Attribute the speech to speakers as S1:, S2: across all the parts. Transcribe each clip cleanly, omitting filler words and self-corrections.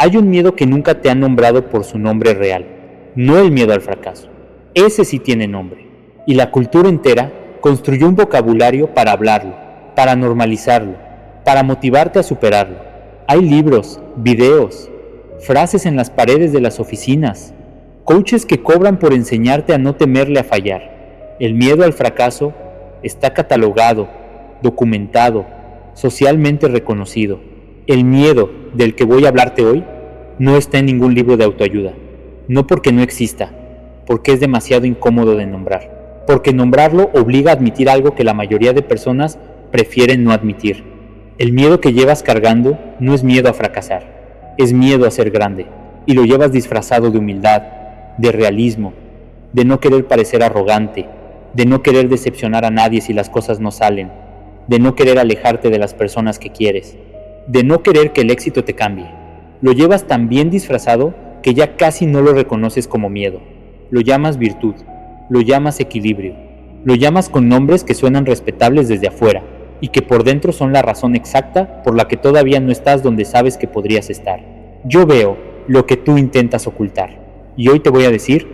S1: Hay un miedo que nunca te han nombrado por su nombre real, no el miedo al fracaso. Ese sí tiene nombre, y la cultura entera construyó un vocabulario para hablarlo, para normalizarlo, para motivarte a superarlo. Hay libros, videos, frases en las paredes de las oficinas, coaches que cobran por enseñarte a no temerle a fallar. El miedo al fracaso está catalogado, documentado, socialmente reconocido. El miedo del que voy a hablarte hoy no está en ningún libro de autoayuda, no porque no exista, porque es demasiado incómodo de nombrar, porque nombrarlo obliga a admitir algo que la mayoría de personas prefieren no admitir. El miedo que llevas cargando no es miedo a fracasar, es miedo a ser grande, y lo llevas disfrazado de humildad, de realismo, de no querer parecer arrogante, de no querer decepcionar a nadie si las cosas no salen, de no querer alejarte de las personas que quieres, de no querer que el éxito te cambie. Lo llevas tan bien disfrazado que ya casi no lo reconoces como miedo. Lo llamas virtud, lo llamas equilibrio, lo llamas con nombres que suenan respetables desde afuera y que por dentro son la razón exacta por la que todavía no estás donde sabes que podrías estar. Yo veo lo que tú intentas ocultar y hoy te voy a decir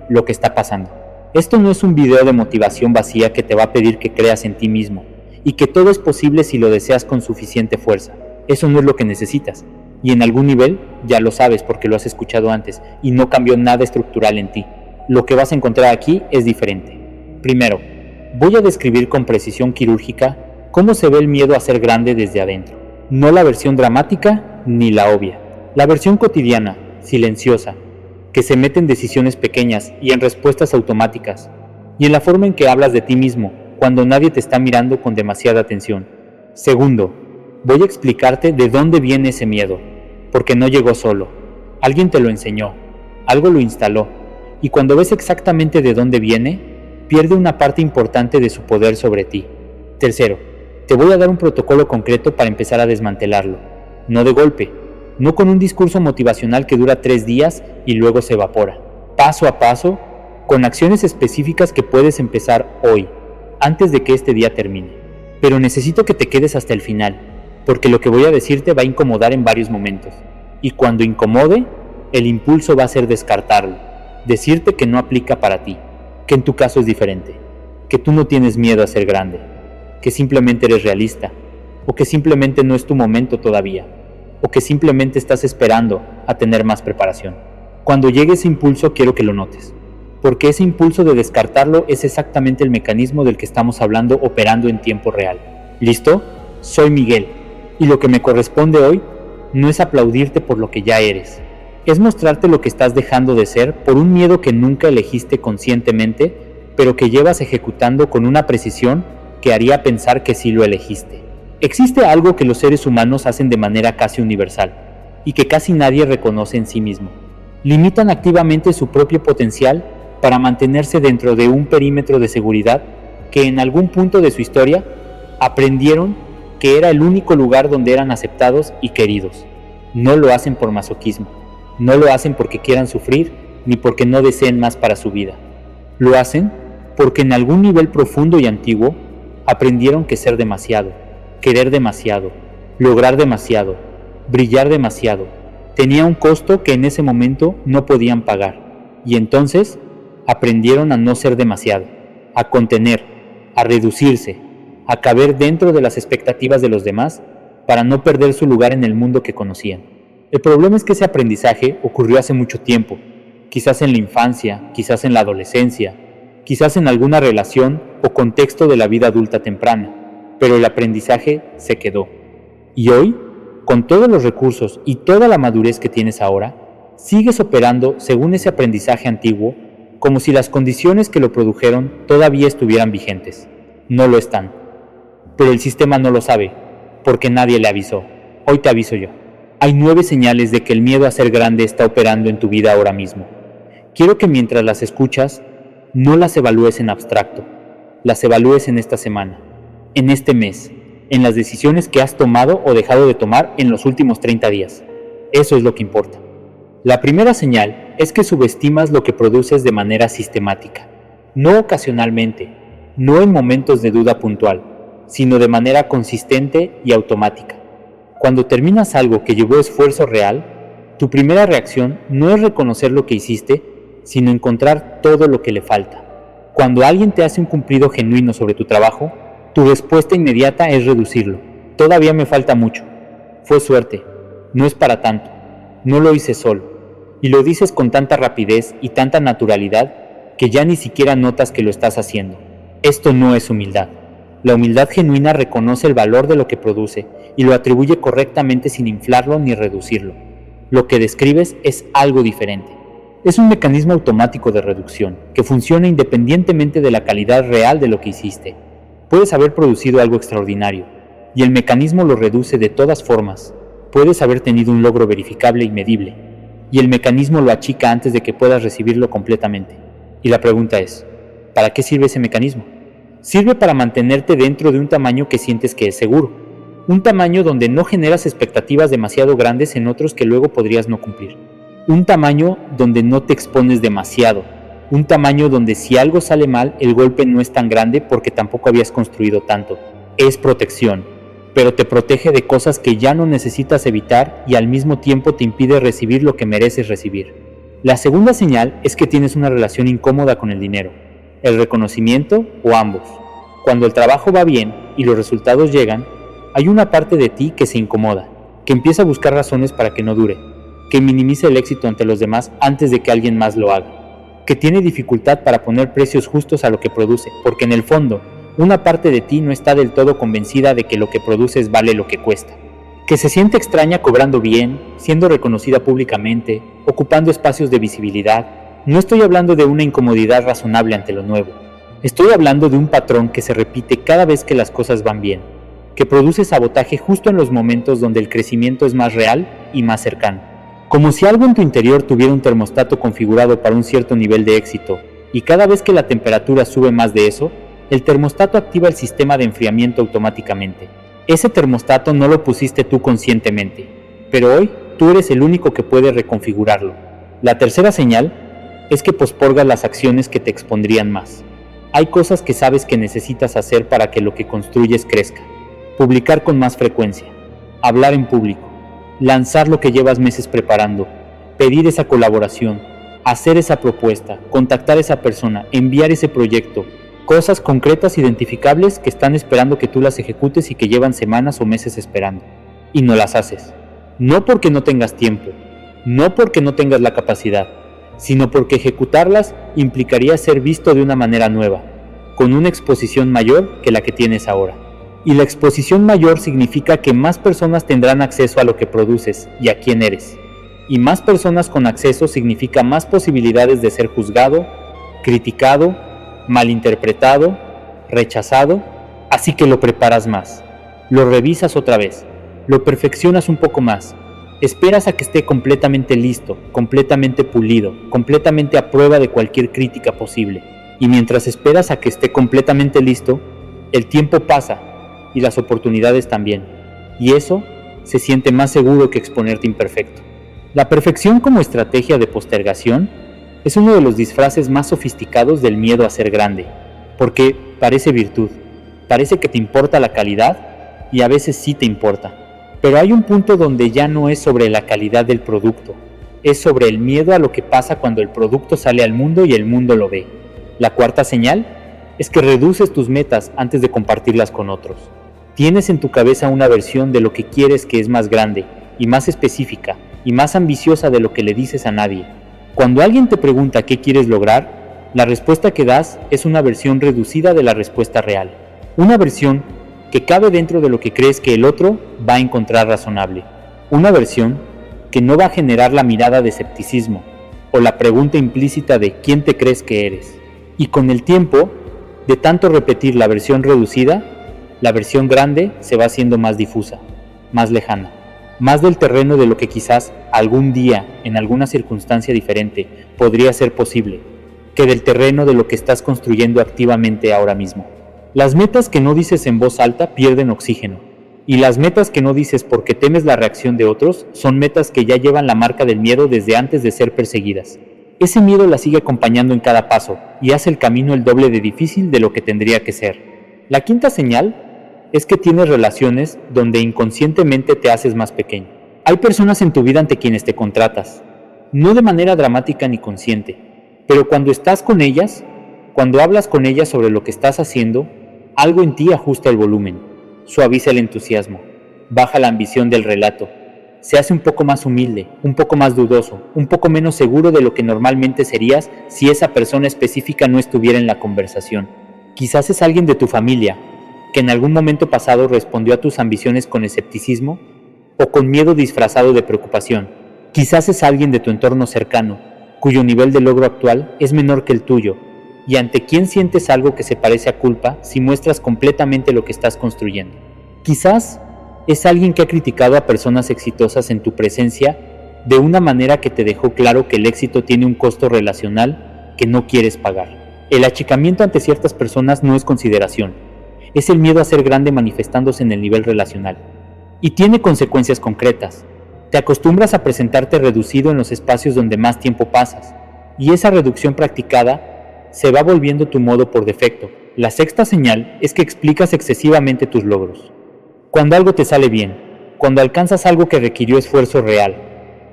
S1: lo que está pasando. Esto no es un video de motivación vacía que te va a pedir que creas en ti mismo y que todo es posible si lo deseas con suficiente fuerza. Eso no es lo que necesitas. Y en algún nivel ya lo sabes porque lo has escuchado antes y no cambió nada estructural en ti. Lo que vas a encontrar aquí es diferente. Primero, voy a describir con precisión quirúrgica cómo se ve el miedo a ser grande desde adentro. No la versión dramática ni la obvia. La versión cotidiana, silenciosa, que se mete en decisiones pequeñas y en respuestas automáticas, y en la forma en que hablas de ti mismo cuando nadie te está mirando con demasiada atención. Segundo, voy a explicarte de dónde viene ese miedo, porque no llegó solo. Alguien te lo enseñó, algo lo instaló, y cuando ves exactamente de dónde viene, pierde una parte importante de su poder sobre ti. Tercero, te voy a dar un protocolo concreto para empezar a desmantelarlo, no de golpe, no con un discurso motivacional que dura 3 días y luego se evapora. Paso a paso, con acciones específicas que puedes empezar hoy, antes de que este día termine. Pero necesito que te quedes hasta el final, porque lo que voy a decirte va a incomodar en varios momentos. Y cuando incomode, el impulso va a ser descartarlo, decirte que no aplica para ti, que en tu caso es diferente, que tú no tienes miedo a ser grande, que simplemente eres realista, o que simplemente no es tu momento todavía, o que simplemente estás esperando a tener más preparación. Cuando llegue ese impulso quiero que lo notes, porque ese impulso de descartarlo es exactamente el mecanismo del que estamos hablando operando en tiempo real. ¿Listo? Soy Miguel, y lo que me corresponde hoy no es aplaudirte por lo que ya eres, es mostrarte lo que estás dejando de ser por un miedo que nunca elegiste conscientemente, pero que llevas ejecutando con una precisión que haría pensar que sí lo elegiste. Existe algo que los seres humanos hacen de manera casi universal, y que casi nadie reconoce en sí mismo. Limitan activamente su propio potencial para mantenerse dentro de un perímetro de seguridad que en algún punto de su historia aprendieron que era el único lugar donde eran aceptados y queridos. No lo hacen por masoquismo, no lo hacen porque quieran sufrir ni porque no deseen más para su vida. Lo hacen porque en algún nivel profundo y antiguo aprendieron que ser demasiado, querer demasiado, lograr demasiado, brillar demasiado, tenía un costo que en ese momento no podían pagar, y entonces aprendieron a no ser demasiado, a contener, a reducirse, a caber dentro de las expectativas de los demás para no perder su lugar en el mundo que conocían. El problema es que ese aprendizaje ocurrió hace mucho tiempo, quizás en la infancia, quizás en la adolescencia, quizás en alguna relación o contexto de la vida adulta temprana, pero el aprendizaje se quedó. Y hoy, con todos los recursos y toda la madurez que tienes ahora, sigues operando según ese aprendizaje antiguo, como si las condiciones que lo produjeron todavía estuvieran vigentes. No lo están. Pero el sistema no lo sabe, porque nadie le avisó. Hoy te aviso yo. Hay 9 señales de que el miedo a ser grande está operando en tu vida ahora mismo. Quiero que mientras las escuchas, no las evalúes en abstracto, las evalúes en esta semana, en este mes, en las decisiones que has tomado o dejado de tomar en los últimos 30 días. Eso es lo que importa. La primera señal es que subestimas lo que produces de manera sistemática, no ocasionalmente, no en momentos de duda puntual, sino de manera consistente y automática. Cuando terminas algo que llevó esfuerzo real, Tu primera reacción no es reconocer lo que hiciste, sino encontrar todo lo que le falta. Cuando alguien te hace un cumplido genuino sobre tu trabajo, tu respuesta inmediata es reducirlo. Todavía me falta mucho. Fue suerte. No es para tanto. No lo hice solo. Y lo dices con tanta rapidez y tanta naturalidad que ya ni siquiera notas que lo estás haciendo. Esto no es humildad. La humildad genuina reconoce el valor de lo que produce y lo atribuye correctamente sin inflarlo ni reducirlo. Lo que describes es algo diferente. Es un mecanismo automático de reducción que funciona independientemente de la calidad real de lo que hiciste. Puedes haber producido algo extraordinario y el mecanismo lo reduce de todas formas. Puedes haber tenido un logro verificable y medible y el mecanismo lo achica antes de que puedas recibirlo completamente. Y la pregunta es, ¿para qué sirve ese mecanismo? Sirve para mantenerte dentro de un tamaño que sientes que es seguro, un tamaño donde no generas expectativas demasiado grandes en otros que luego podrías no cumplir, un tamaño donde no te expones demasiado, un tamaño donde si algo sale mal el golpe no es tan grande porque tampoco habías construido tanto. Es protección, pero te protege de cosas que ya no necesitas evitar y al mismo tiempo te impide recibir lo que mereces recibir. La segunda señal es que tienes una relación incómoda con el dinero, el reconocimiento o ambos. Cuando el trabajo va bien y los resultados llegan, hay una parte de ti que se incomoda, que empieza a buscar razones para que no dure, que minimiza el éxito ante los demás antes de que alguien más lo haga, que tiene dificultad para poner precios justos a lo que produce, porque en el fondo, una parte de ti no está del todo convencida de que lo que produces vale lo que cuesta, que se siente extraña cobrando bien, siendo reconocida públicamente, ocupando espacios de visibilidad. No estoy hablando de una incomodidad razonable ante lo nuevo. Estoy hablando de un patrón que se repite cada vez que las cosas van bien, que produce sabotaje justo en los momentos donde el crecimiento es más real y más cercano. Como si algo en tu interior tuviera un termostato configurado para un cierto nivel de éxito, y cada vez que la temperatura sube más de eso, el termostato activa el sistema de enfriamiento automáticamente. Ese termostato no lo pusiste tú conscientemente, pero hoy tú eres el único que puede reconfigurarlo. La tercera señal es que postergas las acciones que te expondrían más. Hay cosas que sabes que necesitas hacer para que lo que construyes crezca. Publicar con más frecuencia, hablar en público, lanzar lo que llevas meses preparando, pedir esa colaboración, hacer esa propuesta, contactar a esa persona, enviar ese proyecto, cosas concretas identificables que están esperando que tú las ejecutes y que llevan semanas o meses esperando, y no las haces. No porque no tengas tiempo, no porque no tengas la capacidad, sino porque ejecutarlas implicaría ser visto de una manera nueva, con una exposición mayor que la que tienes ahora. Y la exposición mayor significa que más personas tendrán acceso a lo que produces y a quién eres. Y más personas con acceso significa más posibilidades de ser juzgado, criticado, malinterpretado, rechazado, así que lo preparas más, lo revisas otra vez, lo perfeccionas un poco más, esperas a que esté completamente listo, completamente pulido, completamente a prueba de cualquier crítica posible, y mientras esperas a que esté completamente listo, el tiempo pasa y las oportunidades también, y eso se siente más seguro que exponerte imperfecto. La perfección como estrategia de postergación es uno de los disfraces más sofisticados del miedo a ser grande, porque parece virtud, parece que te importa la calidad y a veces sí te importa, pero hay un punto donde ya no es sobre la calidad del producto, es sobre el miedo a lo que pasa cuando el producto sale al mundo y el mundo lo ve. La cuarta señal es que reduces tus metas antes de compartirlas con otros. Tienes en tu cabeza una versión de lo que quieres que es más grande y más específica y más ambiciosa de lo que le dices a nadie. Cuando alguien te pregunta qué quieres lograr, la respuesta que das es una versión reducida de la respuesta real. Una versión que cabe dentro de lo que crees que el otro va a encontrar razonable. Una versión que no va a generar la mirada de escepticismo o la pregunta implícita de ¿quién te crees que eres? Y con el tiempo, de tanto repetir la versión reducida, la versión grande se va haciendo más difusa, más lejana, más del terreno de lo que quizás algún día, en alguna circunstancia diferente, podría ser posible, que del terreno de lo que estás construyendo activamente ahora mismo. Las metas que no dices en voz alta pierden oxígeno, y las metas que no dices porque temes la reacción de otros son metas que ya llevan la marca del miedo desde antes de ser perseguidas. Ese miedo las sigue acompañando en cada paso y hace el camino el doble de difícil de lo que tendría que ser. La quinta señal es que tienes relaciones donde inconscientemente te haces más pequeño. Hay personas en tu vida ante quienes te contratas, no de manera dramática ni consciente, pero cuando estás con ellas, cuando hablas con ellas sobre lo que estás haciendo, algo en ti ajusta el volumen, suaviza el entusiasmo, baja la ambición del relato, se hace un poco más humilde, un poco más dudoso, un poco menos seguro de lo que normalmente serías si esa persona específica no estuviera en la conversación. Quizás es alguien de tu familia, que en algún momento pasado respondió a tus ambiciones con escepticismo o con miedo disfrazado de preocupación. Quizás es alguien de tu entorno cercano, cuyo nivel de logro actual es menor que el tuyo, y ante quien sientes algo que se parece a culpa si muestras completamente lo que estás construyendo. Quizás es alguien que ha criticado a personas exitosas en tu presencia de una manera que te dejó claro que el éxito tiene un costo relacional que no quieres pagar. El achicamiento ante ciertas personas no es consideración, es el miedo a ser grande manifestándose en el nivel relacional. Y tiene consecuencias concretas. Te acostumbras a presentarte reducido en los espacios donde más tiempo pasas, y esa reducción practicada se va volviendo tu modo por defecto. La sexta señal es que explicas excesivamente tus logros. Cuando algo te sale bien, cuando alcanzas algo que requirió esfuerzo real,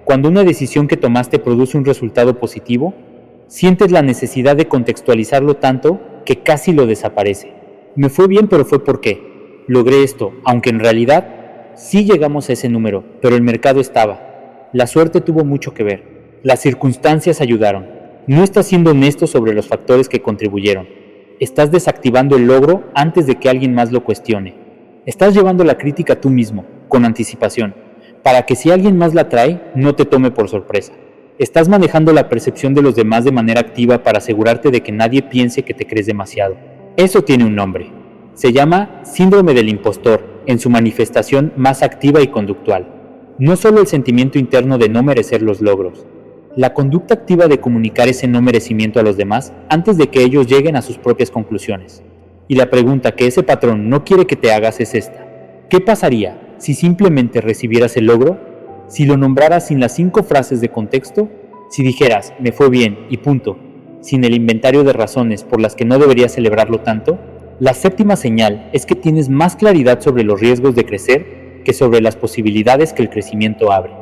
S1: cuando una decisión que tomaste produce un resultado positivo, sientes la necesidad de contextualizarlo tanto que casi lo desaparece. Me fue bien, pero fue porque logré esto, aunque en realidad sí llegamos a ese número, pero el mercado estaba. La suerte tuvo mucho que ver. Las circunstancias ayudaron. No estás siendo honesto sobre los factores que contribuyeron. Estás desactivando el logro antes de que alguien más lo cuestione. Estás llevando la crítica tú mismo, con anticipación, para que si alguien más la trae, no te tome por sorpresa. Estás manejando la percepción de los demás de manera activa para asegurarte de que nadie piense que te crees demasiado. Eso tiene un nombre. Se llama síndrome del impostor, en su manifestación más activa y conductual. No solo el sentimiento interno de no merecer los logros, la conducta activa de comunicar ese no merecimiento a los demás antes de que ellos lleguen a sus propias conclusiones. Y la pregunta que ese patrón no quiere que te hagas es esta: ¿qué pasaría si simplemente recibieras el logro? Si lo nombraras sin las 5 frases de contexto, si dijeras, me fue bien y punto, sin el inventario de razones por las que no deberías celebrarlo tanto. La séptima señal es que tienes más claridad sobre los riesgos de crecer que sobre las posibilidades que el crecimiento abre.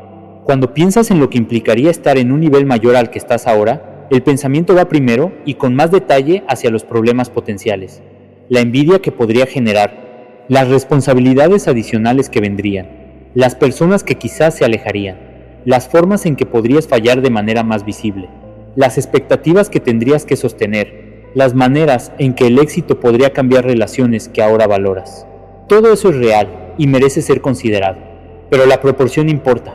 S1: Cuando piensas en lo que implicaría estar en un nivel mayor al que estás ahora, el pensamiento va primero y con más detalle hacia los problemas potenciales, la envidia que podría generar, las responsabilidades adicionales que vendrían, las personas que quizás se alejarían, las formas en que podrías fallar de manera más visible, las expectativas que tendrías que sostener, las maneras en que el éxito podría cambiar relaciones que ahora valoras. Todo eso es real y merece ser considerado, pero la proporción importa.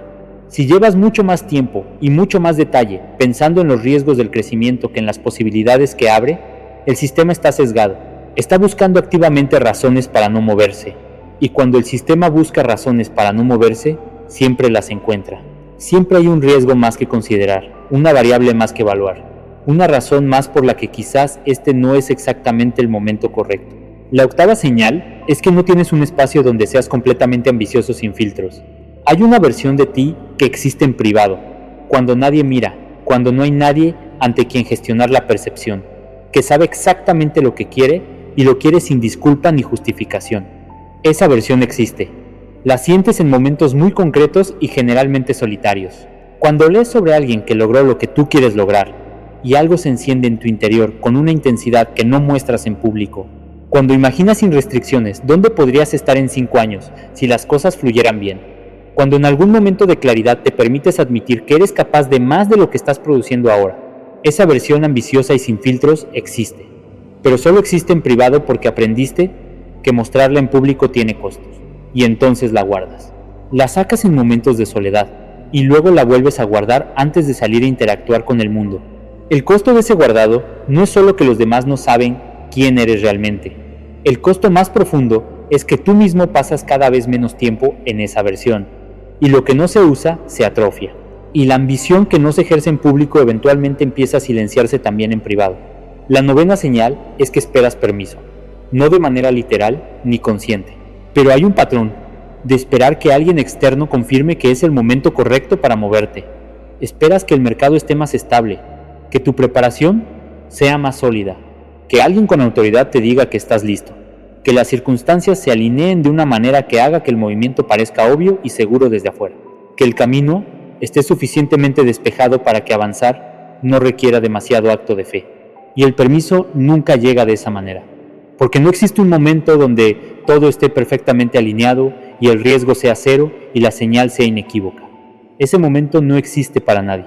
S1: Si llevas mucho más tiempo y mucho más detalle pensando en los riesgos del crecimiento que en las posibilidades que abre, el sistema está sesgado. Está buscando activamente razones para no moverse, y cuando el sistema busca razones para no moverse, siempre las encuentra. Siempre hay un riesgo más que considerar, una variable más que evaluar, una razón más por la que quizás este no es exactamente el momento correcto. La octava señal es que no tienes un espacio donde seas completamente ambicioso sin filtros. Hay una versión de ti que existe en privado, cuando nadie mira, cuando no hay nadie ante quien gestionar la percepción, que sabe exactamente lo que quiere y lo quiere sin disculpa ni justificación. Esa versión existe. La sientes en momentos muy concretos y generalmente solitarios. Cuando lees sobre alguien que logró lo que tú quieres lograr y algo se enciende en tu interior con una intensidad que no muestras en público. Cuando imaginas sin restricciones dónde podrías estar en 5 años si las cosas fluyeran bien. Cuando en algún momento de claridad te permites admitir que eres capaz de más de lo que estás produciendo ahora. Esa versión ambiciosa y sin filtros existe. Pero solo existe en privado porque aprendiste que mostrarla en público tiene costos, y entonces la guardas. La sacas en momentos de soledad, y luego la vuelves a guardar antes de salir a interactuar con el mundo. El costo de ese guardado no es solo que los demás no saben quién eres realmente. El costo más profundo es que tú mismo pasas cada vez menos tiempo en esa versión, y lo que no se usa se atrofia. Y la ambición que no se ejerce en público eventualmente empieza a silenciarse también en privado. La novena señal es que esperas permiso, no de manera literal ni consciente, pero hay un patrón de esperar que alguien externo confirme que es el momento correcto para moverte. Esperas que el mercado esté más estable, que tu preparación sea más sólida, que alguien con autoridad te diga que estás listo, que las circunstancias se alineen de una manera que haga que el movimiento parezca obvio y seguro desde afuera. que el camino esté suficientemente despejado para que avanzar no requiera demasiado acto de fe. Y el permiso nunca llega de esa manera, porque no existe un momento donde todo esté perfectamente alineado y el riesgo sea cero y la señal sea inequívoca. Ese momento no existe para nadie.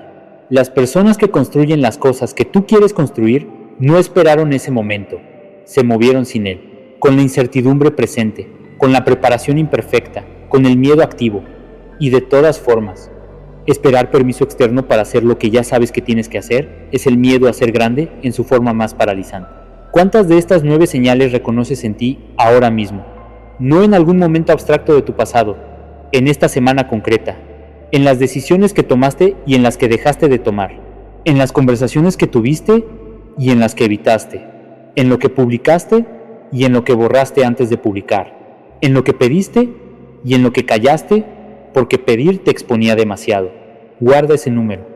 S1: Las personas que construyen las cosas que tú quieres construir no esperaron ese momento, se movieron sin él, con la incertidumbre presente, con la preparación imperfecta, con el miedo activo. Y de todas formas, esperar permiso externo para hacer lo que ya sabes que tienes que hacer es el miedo a ser grande en su forma más paralizante. ¿Cuántas de estas 9 señales reconoces en ti ahora mismo? No en algún momento abstracto de tu pasado, en esta semana concreta, en las decisiones que tomaste y en las que dejaste de tomar, en las conversaciones que tuviste y en las que evitaste, en lo que publicaste y en lo que borraste antes de publicar, en lo que pediste y en lo que callaste porque pedir te exponía demasiado. Guarda ese número,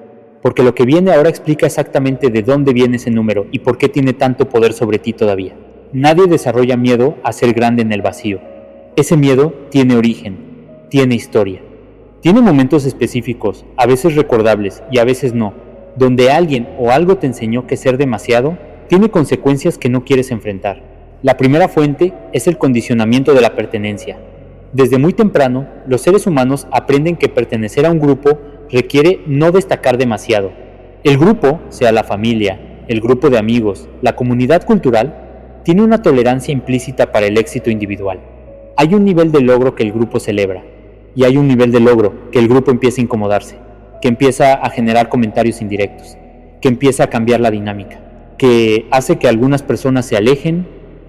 S1: porque lo que viene ahora explica exactamente de dónde viene ese número y por qué tiene tanto poder sobre ti todavía. Nadie desarrolla miedo a ser grande en el vacío. Ese miedo tiene origen, tiene historia. Tiene momentos específicos, a veces recordables y a veces no, donde alguien o algo te enseñó que ser demasiado tiene consecuencias que no quieres enfrentar. La primera fuente es el condicionamiento de la pertenencia. Desde muy temprano, los seres humanos aprenden que pertenecer a un grupo requiere no destacar demasiado. El grupo, sea la familia, el grupo de amigos, la comunidad cultural, tiene una tolerancia implícita para el éxito individual. Hay un nivel de logro que el grupo celebra, y hay un nivel de logro que el grupo empieza a incomodarse, que empieza a generar comentarios indirectos, que empieza a cambiar la dinámica, que hace que algunas personas se alejen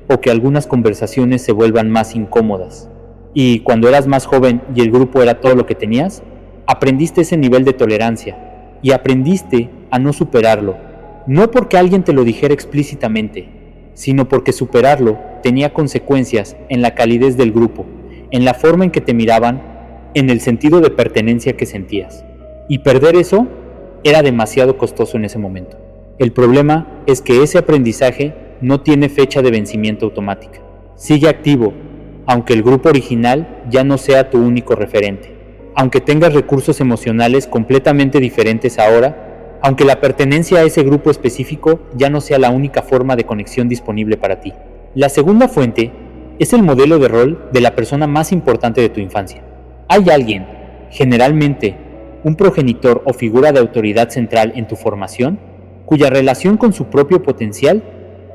S1: o que algunas conversaciones se vuelvan más incómodas. Y cuando eras más joven y el grupo era todo lo que tenías, aprendiste ese nivel de tolerancia y aprendiste a no superarlo, no porque alguien te lo dijera explícitamente, sino porque superarlo tenía consecuencias en la calidez del grupo, en la forma en que te miraban, en el sentido de pertenencia que sentías. Y perder eso era demasiado costoso en ese momento. El problema es que ese aprendizaje no tiene fecha de vencimiento automática. Sigue activo, aunque el grupo original ya no sea tu único referente, aunque tengas recursos emocionales completamente diferentes ahora, aunque la pertenencia a ese grupo específico ya no sea la única forma de conexión disponible para ti. La segunda fuente es el modelo de rol de la persona más importante de tu infancia. Hay alguien, generalmente un progenitor o figura de autoridad central en tu formación, cuya relación con su propio potencial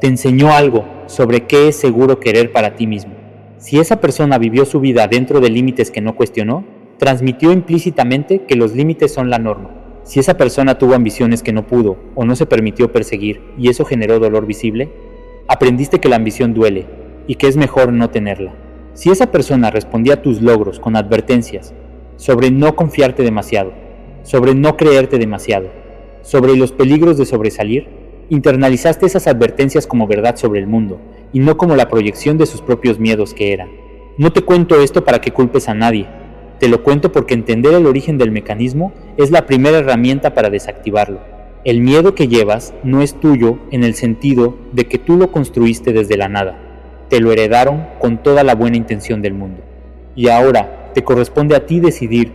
S1: te enseñó algo sobre qué es seguro querer para ti mismo. Si esa persona vivió su vida dentro de límites que no cuestionó, transmitió implícitamente que los límites son la norma. Si esa persona tuvo ambiciones que no pudo o no se permitió perseguir y eso generó dolor visible, aprendiste que la ambición duele y que es mejor no tenerla. Si esa persona respondía a tus logros con advertencias sobre no confiarte demasiado, sobre no creerte demasiado, sobre los peligros de sobresalir, internalizaste esas advertencias como verdad sobre el mundo y no como la proyección de sus propios miedos que eran. No te cuento esto para que culpes a nadie, te lo cuento porque entender el origen del mecanismo es la primera herramienta para desactivarlo. El miedo que llevas no es tuyo en el sentido de que tú lo construiste desde la nada, te lo heredaron con toda la buena intención del mundo. Y ahora te corresponde a ti decidir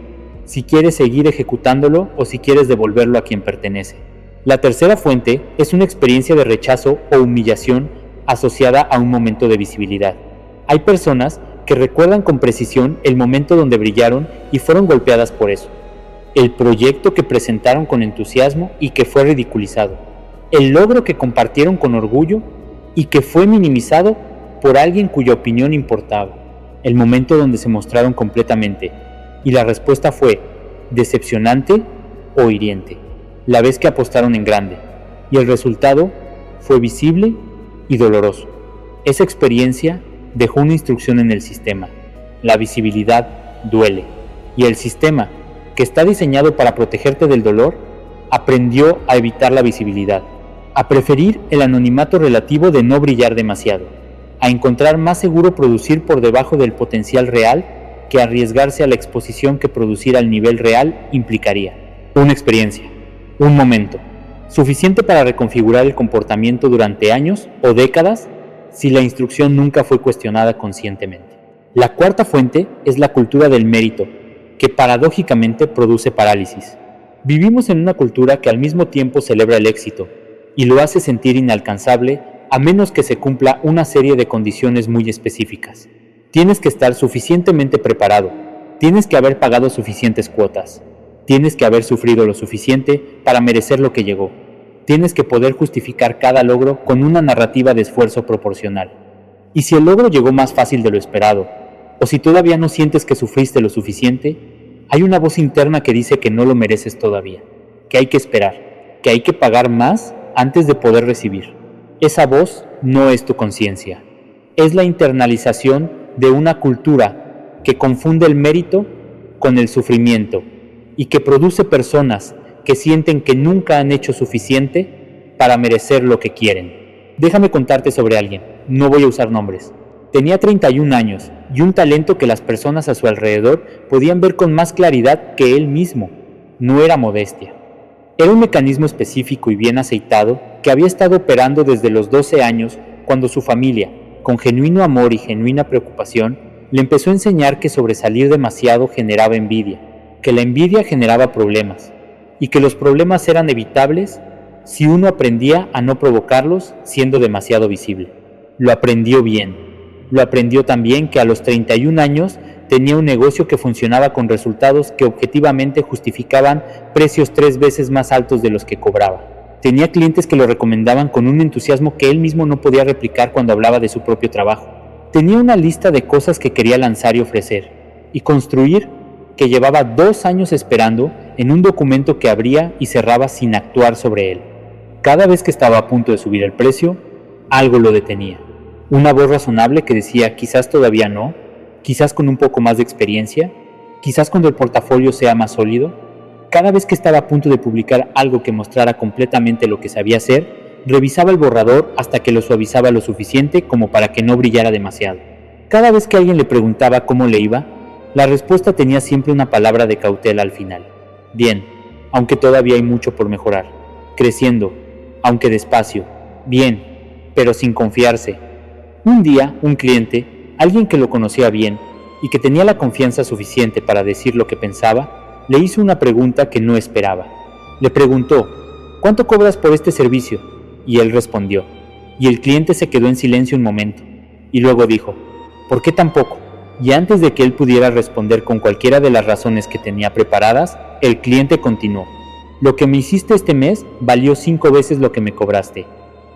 S1: si quieres seguir ejecutándolo o si quieres devolverlo a quien pertenece. La tercera fuente es una experiencia de rechazo o humillación asociada a un momento de visibilidad. Hay personas que recuerdan con precisión el momento donde brillaron y fueron golpeadas por eso. El proyecto que presentaron con entusiasmo y que fue ridiculizado. El logro que compartieron con orgullo y que fue minimizado por alguien cuya opinión importaba. El momento donde se mostraron completamente y la respuesta fue decepcionante o hiriente. La vez que apostaron en grande y el resultado fue visible y doloroso. Esa experiencia dejó una instrucción en el sistema. La visibilidad duele y el sistema, que está diseñado para protegerte del dolor, aprendió a evitar la visibilidad, a preferir el anonimato relativo de no brillar demasiado, a encontrar más seguro producir por debajo del potencial real que arriesgarse a la exposición que producir al nivel real implicaría. Una experiencia, un momento, suficiente para reconfigurar el comportamiento durante años o décadas si la instrucción nunca fue cuestionada conscientemente. La cuarta fuente es la cultura del mérito que paradójicamente produce parálisis. Vivimos en una cultura que al mismo tiempo celebra el éxito y lo hace sentir inalcanzable a menos que se cumpla una serie de condiciones muy específicas. Tienes que estar suficientemente preparado, tienes que haber pagado suficientes cuotas, tienes que haber sufrido lo suficiente para merecer lo que llegó, tienes que poder justificar cada logro con una narrativa de esfuerzo proporcional. Y si el logro llegó más fácil de lo esperado, o si todavía no sientes que sufriste lo suficiente, hay una voz interna que dice que no lo mereces todavía, que hay que esperar, que hay que pagar más antes de poder recibir. Esa voz no es tu conciencia, es la internalización de una cultura que confunde el mérito con el sufrimiento y que produce personas que sienten que nunca han hecho suficiente para merecer lo que quieren. Déjame contarte sobre alguien, no voy a usar nombres. Tenía 31 años y un talento que las personas a su alrededor podían ver con más claridad que él mismo. No era modestia. Era un mecanismo específico y bien aceitado que había estado operando desde los 12 años cuando su familia, con genuino amor y genuina preocupación, le empezó a enseñar que sobresalir demasiado generaba envidia, que la envidia generaba problemas y que los problemas eran evitables si uno aprendía a no provocarlos siendo demasiado visible. Lo aprendió bien. Lo aprendió también que a los 31 años tenía un negocio que funcionaba con resultados que objetivamente justificaban precios 3 veces más altos de los que cobraba. Tenía clientes que lo recomendaban con un entusiasmo que él mismo no podía replicar cuando hablaba de su propio trabajo. Tenía una lista de cosas que quería lanzar y ofrecer, y construir que llevaba 2 años esperando en un documento que abría y cerraba sin actuar sobre él. Cada vez que estaba a punto de subir el precio, algo lo detenía. Una voz razonable que decía quizás todavía no, quizás con un poco más de experiencia, quizás cuando el portafolio sea más sólido. Cada vez que estaba a punto de publicar algo que mostrara completamente lo que sabía hacer, revisaba el borrador hasta que lo suavizaba lo suficiente como para que no brillara demasiado. Cada vez que alguien le preguntaba cómo le iba, la respuesta tenía siempre una palabra de cautela al final. Bien, aunque todavía hay mucho por mejorar. Creciendo, aunque despacio. Bien, pero sin confiarse. Un día, un cliente, alguien que lo conocía bien y que tenía la confianza suficiente para decir lo que pensaba, le hizo una pregunta que no esperaba. Le preguntó, ¿cuánto cobras por este servicio? Y él respondió. Y el cliente se quedó en silencio un momento. Y luego dijo, ¿por qué tan poco? Y antes de que él pudiera responder con cualquiera de las razones que tenía preparadas, el cliente continuó. Lo que me hiciste este mes valió 5 veces lo que me cobraste.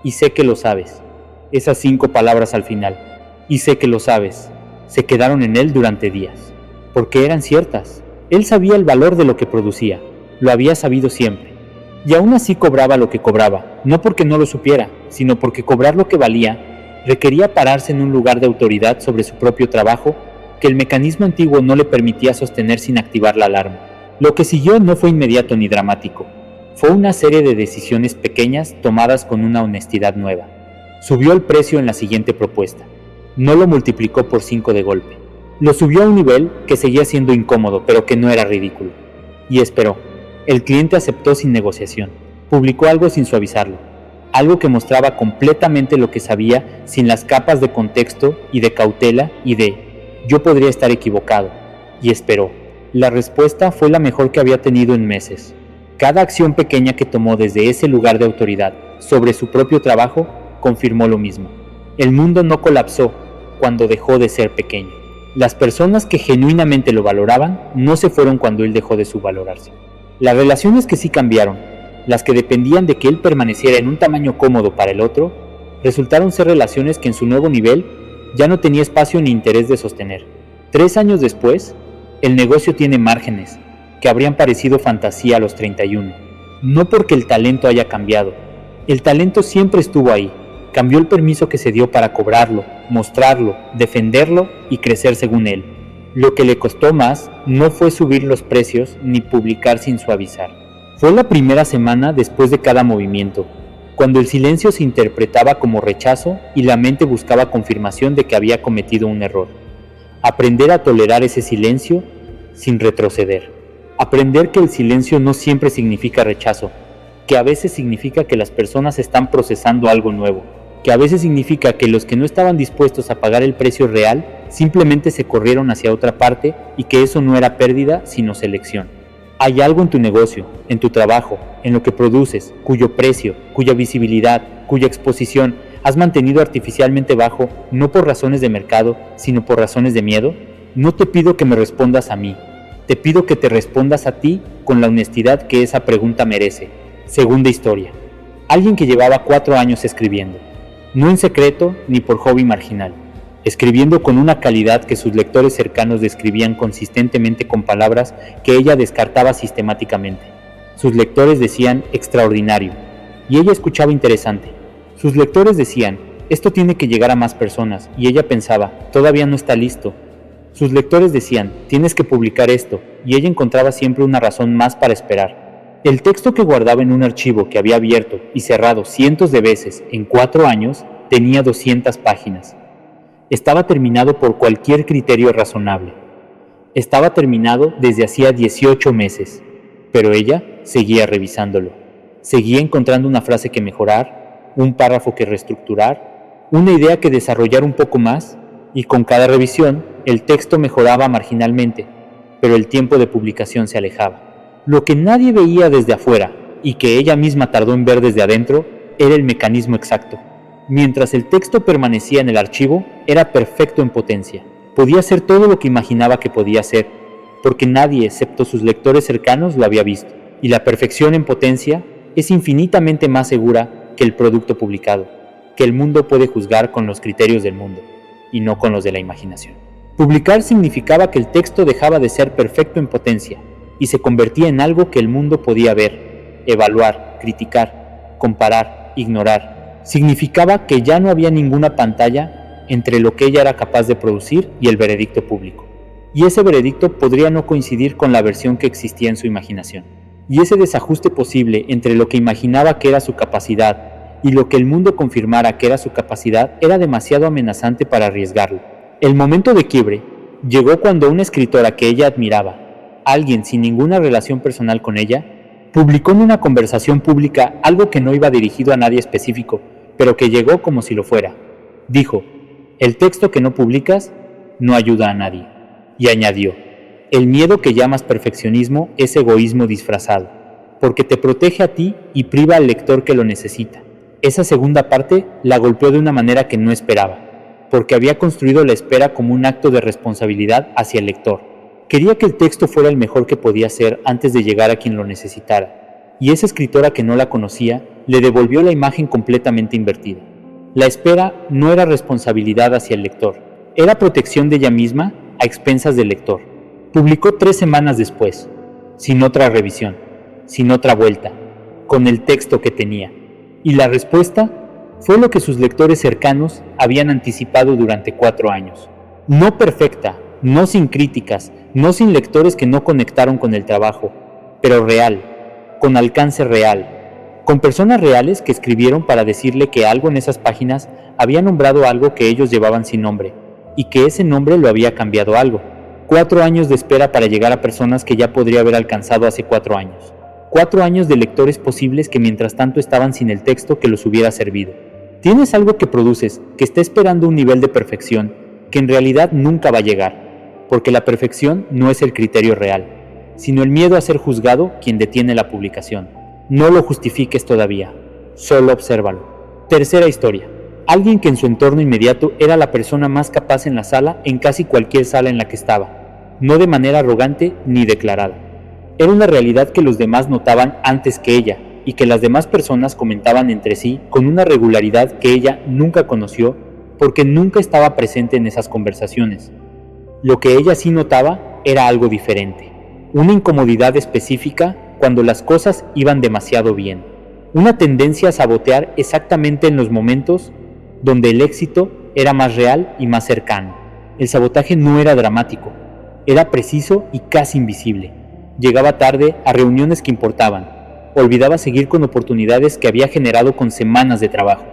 S1: Y sé que lo sabes. Esas 5 palabras al final. Y sé que lo sabes. Se quedaron en él durante días. Porque eran ciertas. Él sabía el valor de lo que producía, lo había sabido siempre, y aún así cobraba lo que cobraba, no porque no lo supiera, sino porque cobrar lo que valía requería pararse en un lugar de autoridad sobre su propio trabajo que el mecanismo antiguo no le permitía sostener sin activar la alarma. Lo que siguió no fue inmediato ni dramático, fue una serie de decisiones pequeñas tomadas con una honestidad nueva. Subió el precio en la siguiente propuesta, no lo multiplicó por 5 de golpe. Lo subió a un nivel que seguía siendo incómodo, pero que no era ridículo. Y esperó. El cliente aceptó sin negociación. Publicó algo sin suavizarlo. Algo que mostraba completamente lo que sabía sin las capas de contexto y de cautela y de «yo podría estar equivocado». Y esperó. La respuesta fue la mejor que había tenido en meses. Cada acción pequeña que tomó desde ese lugar de autoridad sobre su propio trabajo confirmó lo mismo. El mundo no colapsó cuando dejó de ser pequeño. Las personas que genuinamente lo valoraban no se fueron cuando él dejó de subvalorarse. Las relaciones que sí cambiaron, las que dependían de que él permaneciera en un tamaño cómodo para el otro, resultaron ser relaciones que en su nuevo nivel ya no tenía espacio ni interés de sostener. 3 años después, el negocio tiene márgenes que habrían parecido fantasía a los 31. No porque el talento haya cambiado. El talento siempre estuvo ahí. Cambió el permiso que se dio para cobrarlo, mostrarlo, defenderlo y crecer según él. Lo que le costó más no fue subir los precios ni publicar sin suavizar. Fue la primera semana después de cada movimiento, cuando el silencio se interpretaba como rechazo y la mente buscaba confirmación de que había cometido un error. Aprender a tolerar ese silencio sin retroceder. Aprender que el silencio no siempre significa rechazo, que a veces significa que las personas están procesando algo nuevo, que a veces significa que los que no estaban dispuestos a pagar el precio real simplemente se corrieron hacia otra parte y que eso no era pérdida sino selección. Hay algo en tu negocio, en tu trabajo, en lo que produces, cuyo precio, cuya visibilidad, cuya exposición has mantenido artificialmente bajo, no por razones de mercado, sino por razones de miedo. No te pido que me respondas a mí, te pido que te respondas a ti con la honestidad que esa pregunta merece. Segunda historia. Alguien que llevaba 4 años escribiendo, no en secreto ni por hobby marginal, escribiendo con una calidad que sus lectores cercanos describían consistentemente con palabras que ella descartaba sistemáticamente. Sus lectores decían extraordinario, y ella escuchaba interesante. Sus lectores decían, esto tiene que llegar a más personas, y ella pensaba, todavía no está listo. Sus lectores decían, tienes que publicar esto, y ella encontraba siempre una razón más para esperar. El texto que guardaba en un archivo que había abierto y cerrado cientos de veces en 4 años tenía 200 páginas. Estaba terminado por cualquier criterio razonable. Estaba terminado desde hacía 18 meses, pero ella seguía revisándolo. Seguía encontrando una frase que mejorar, un párrafo que reestructurar, una idea que desarrollar un poco más, y con cada revisión el texto mejoraba marginalmente, pero el tiempo de publicación se alejaba. Lo que nadie veía desde afuera, y que ella misma tardó en ver desde adentro, era el mecanismo exacto. Mientras el texto permanecía en el archivo, era perfecto en potencia. Podía ser todo lo que imaginaba que podía ser, porque nadie excepto sus lectores cercanos lo había visto. Y la perfección en potencia es infinitamente más segura que el producto publicado, que el mundo puede juzgar con los criterios del mundo, y no con los de la imaginación. Publicar significaba que el texto dejaba de ser perfecto en potencia, y se convertía en algo que el mundo podía ver, evaluar, criticar, comparar, ignorar. Significaba que ya no había ninguna pantalla entre lo que ella era capaz de producir y el veredicto público. Y ese veredicto podría no coincidir con la versión que existía en su imaginación. Y ese desajuste posible entre lo que imaginaba que era su capacidad y lo que el mundo confirmara que era su capacidad era demasiado amenazante para arriesgarlo. El momento de quiebre llegó cuando una escritora que ella admiraba, alguien sin ninguna relación personal con ella, publicó en una conversación pública algo que no iba dirigido a nadie específico, pero que llegó como si lo fuera. Dijo, el texto que no publicas no ayuda a nadie. Y añadió, el miedo que llamas perfeccionismo es egoísmo disfrazado, porque te protege a ti y priva al lector que lo necesita. Esa segunda parte la golpeó de una manera que no esperaba, porque había construido la espera como un acto de responsabilidad hacia el lector. Quería que el texto fuera el mejor que podía ser antes de llegar a quien lo necesitara, y esa escritora que no la conocía le devolvió la imagen completamente invertida. La espera no era responsabilidad hacia el lector, era protección de ella misma a expensas del lector. Publicó 3 semanas después, sin otra revisión, sin otra vuelta, con el texto que tenía. Y la respuesta fue lo que sus lectores cercanos habían anticipado durante 4 años. No perfecta, no sin críticas, no sin lectores que no conectaron con el trabajo, pero real, con alcance real, con personas reales que escribieron para decirle que algo en esas páginas había nombrado algo que ellos llevaban sin nombre, y que ese nombre lo había cambiado a algo. 4 años de espera para llegar a personas que ya podría haber alcanzado hace 4 años. 4 años de lectores posibles que mientras tanto estaban sin el texto que los hubiera servido. Tienes algo que produces, que está esperando un nivel de perfección, que en realidad nunca va a llegar, porque la perfección no es el criterio real, sino el miedo a ser juzgado quien detiene la publicación. No lo justifiques todavía, solo obsérvalo. Tercera historia. Alguien que en su entorno inmediato era la persona más capaz en la sala, en casi cualquier sala en la que estaba, no de manera arrogante ni declarada. Era una realidad que los demás notaban antes que ella, y que las demás personas comentaban entre sí con una regularidad que ella nunca conoció, porque nunca estaba presente en esas conversaciones. Lo que ella sí notaba era algo diferente, una incomodidad específica cuando las cosas iban demasiado bien, una tendencia a sabotear exactamente en los momentos donde el éxito era más real y más cercano. El sabotaje no era dramático, era preciso y casi invisible. Llegaba tarde a reuniones que importaban, olvidaba seguir con oportunidades que había generado con semanas de trabajo.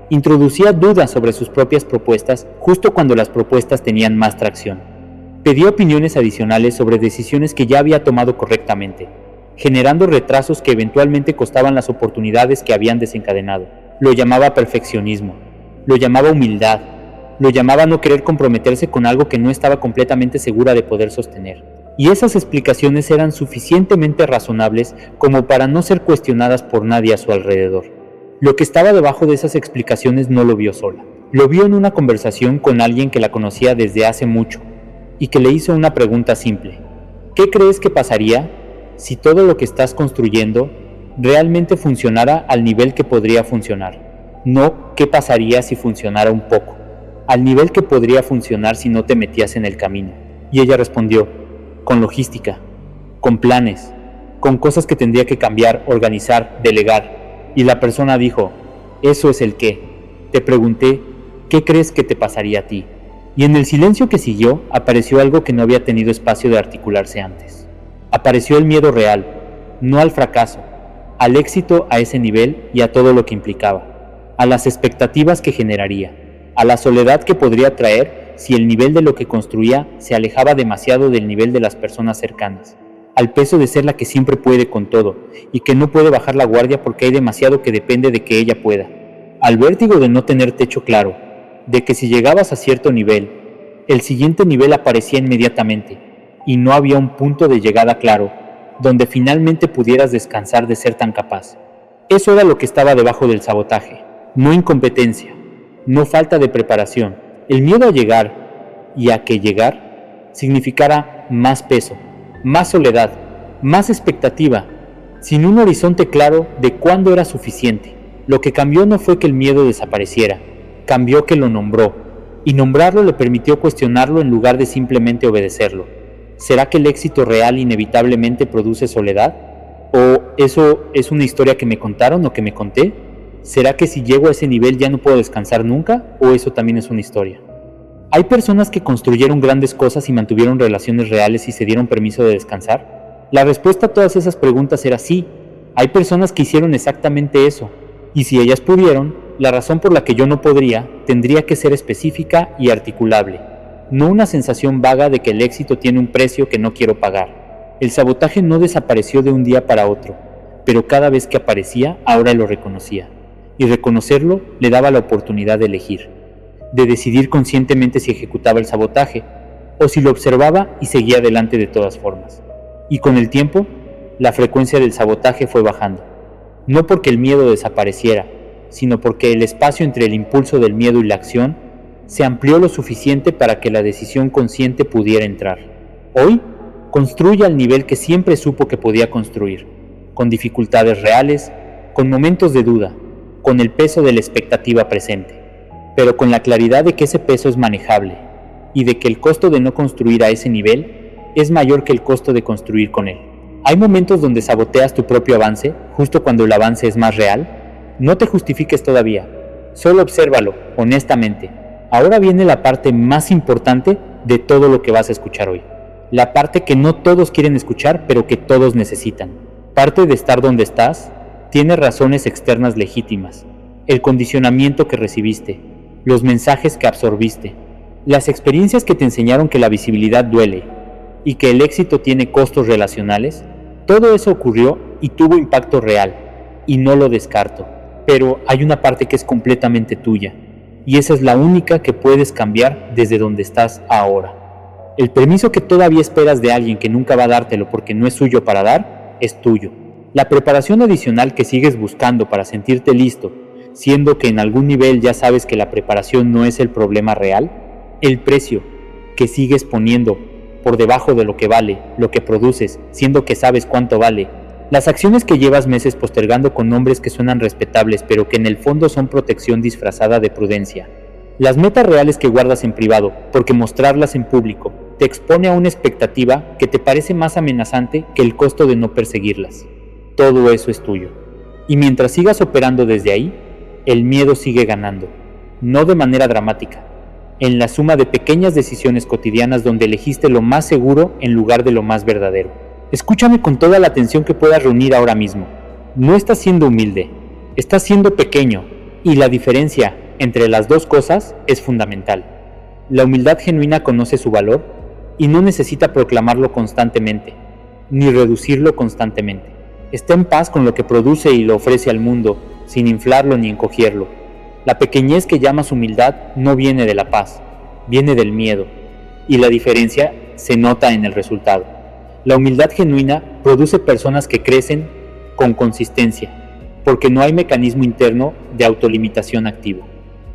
S1: Introducía dudas sobre sus propias propuestas justo cuando las propuestas tenían más tracción. Pedía opiniones adicionales sobre decisiones que ya había tomado correctamente, generando retrasos que eventualmente costaban las oportunidades que habían desencadenado. Lo llamaba perfeccionismo, lo llamaba humildad, Lo llamaba no querer comprometerse con algo que no estaba completamente segura de poder sostener. Y esas explicaciones eran suficientemente razonables como para no ser cuestionadas por nadie a su alrededor. Lo que estaba debajo de esas explicaciones no lo vio sola. Lo vio en una conversación con alguien que la conocía desde hace mucho y que le hizo una pregunta simple. ¿Qué crees que pasaría si todo lo que estás construyendo realmente funcionara al nivel que podría funcionar? No, ¿qué pasaría si funcionara un poco? Al nivel que podría funcionar si no te metías en el camino. Y ella respondió, con logística, con planes, con cosas que tendría que cambiar, organizar, delegar. Y la persona dijo, eso es el qué. Te pregunté, ¿qué crees que te pasaría a ti? Y en el silencio que siguió, apareció algo que no había tenido espacio de articularse antes. Apareció el miedo real, no al fracaso, al éxito a ese nivel y a todo lo que implicaba, a las expectativas que generaría, a la soledad que podría traer si el nivel de lo que construía se alejaba demasiado del nivel de las personas cercanas, al peso de ser la que siempre puede con todo y que no puede bajar la guardia porque hay demasiado que depende de que ella pueda, al vértigo de no tener techo claro, de que si llegabas a cierto nivel, el siguiente nivel aparecía inmediatamente y no había un punto de llegada claro donde finalmente pudieras descansar de ser tan capaz. Eso era lo que estaba debajo del sabotaje, no incompetencia, no falta de preparación. El miedo a llegar y a que llegar significara más peso, más soledad, más expectativa, sin un horizonte claro de cuándo era suficiente. Lo que cambió no fue que el miedo desapareciera, cambió que lo nombró, y nombrarlo le permitió cuestionarlo en lugar de simplemente obedecerlo. ¿Será que el éxito real inevitablemente produce soledad? ¿O eso es una historia que me contaron o que me conté? ¿Será que si llego a ese nivel ya no puedo descansar nunca? ¿O eso también es una historia? ¿Hay personas que construyeron grandes cosas y mantuvieron relaciones reales y se dieron permiso de descansar? La respuesta a todas esas preguntas era sí. Hay personas que hicieron exactamente eso. Y si ellas pudieron, la razón por la que yo no podría tendría que ser específica y articulable, no una sensación vaga de que el éxito tiene un precio que no quiero pagar. El sabotaje no desapareció de un día para otro, pero cada vez que aparecía, ahora lo reconocía. Y reconocerlo le daba la oportunidad de elegir, de decidir conscientemente si ejecutaba el sabotaje, o si lo observaba y seguía adelante de todas formas. Y con el tiempo, la frecuencia del sabotaje fue bajando, no porque el miedo desapareciera, sino porque el espacio entre el impulso del miedo y la acción se amplió lo suficiente para que la decisión consciente pudiera entrar. Hoy, construye al nivel que siempre supo que podía construir, con dificultades reales, con momentos de duda, con el peso de la expectativa presente, pero con la claridad de que ese peso es manejable y de que el costo de no construir a ese nivel es mayor que el costo de construir con él. Hay momentos donde saboteas tu propio avance, justo cuando el avance es más real. No te justifiques todavía, solo obsérvalo, honestamente. Ahora viene la parte más importante de todo lo que vas a escuchar hoy. La parte que no todos quieren escuchar, pero que todos necesitan. Parte de estar donde estás tiene razones externas legítimas. El condicionamiento que recibiste, los mensajes que absorbiste, las experiencias que te enseñaron que la visibilidad duele y que el éxito tiene costos relacionales, todo eso ocurrió y tuvo impacto real, y no lo descarto. Pero hay una parte que es completamente tuya, y esa es la única que puedes cambiar desde donde estás ahora. El permiso que todavía esperas de alguien que nunca va a dártelo porque no es suyo para dar, es tuyo. La preparación adicional que sigues buscando para sentirte listo, siendo que en algún nivel ya sabes que la preparación no es el problema real, el precio que sigues poniendo por debajo de lo que vale, lo que produces, siendo que sabes cuánto vale, las acciones que llevas meses postergando con nombres que suenan respetables pero que en el fondo son protección disfrazada de prudencia, las metas reales que guardas en privado, porque mostrarlas en público te expone a una expectativa que te parece más amenazante que el costo de no perseguirlas. Todo eso es tuyo. Y mientras sigas operando desde ahí, el miedo sigue ganando, no de manera dramática, en la suma de pequeñas decisiones cotidianas donde elegiste lo más seguro en lugar de lo más verdadero. Escúchame con toda la atención que puedas reunir ahora mismo. No estás siendo humilde, estás siendo pequeño, y la diferencia entre las dos cosas es fundamental. La humildad genuina conoce su valor y no necesita proclamarlo constantemente, ni reducirlo constantemente. Está en paz con lo que produce y lo ofrece al mundo, sin inflarlo ni encogerlo. La pequeñez que llamas humildad no viene de la paz, viene del miedo, y la diferencia se nota en el resultado. La humildad genuina produce personas que crecen con consistencia, porque no hay mecanismo interno de autolimitación activo.